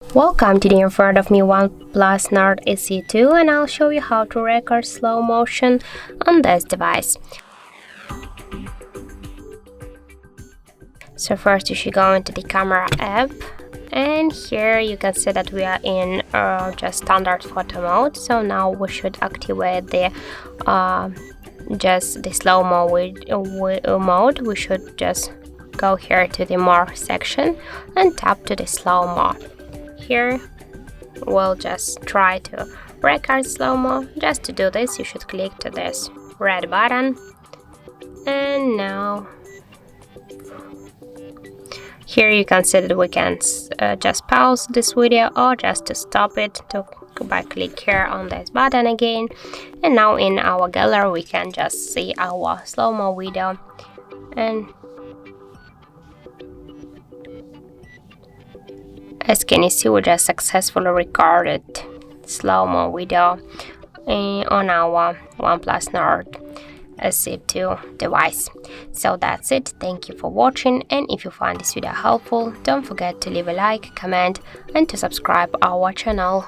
Welcome, today in front of me OnePlus Nord CE2, and I'll show you how to record slow motion on this device. So first you should go into the camera app, and here you can see that we are in just standard photo mode. So now we should activate the just the slow-mo mode. We should just go here to the more section and tap to the slow-mo. Here we'll just try to record slow-mo. Just to do this, you should click to this red button, and now here you can see that we can just pause this video or just to stop it by click here on this button again. And now in our gallery we can just see our slow-mo video, and as can you see, we just successfully recorded slow-mo video on our OnePlus Nord CE2 device. So that's it. Thank you for watching, and if you find this video helpful, don't forget to leave a like, comment and to subscribe our channel.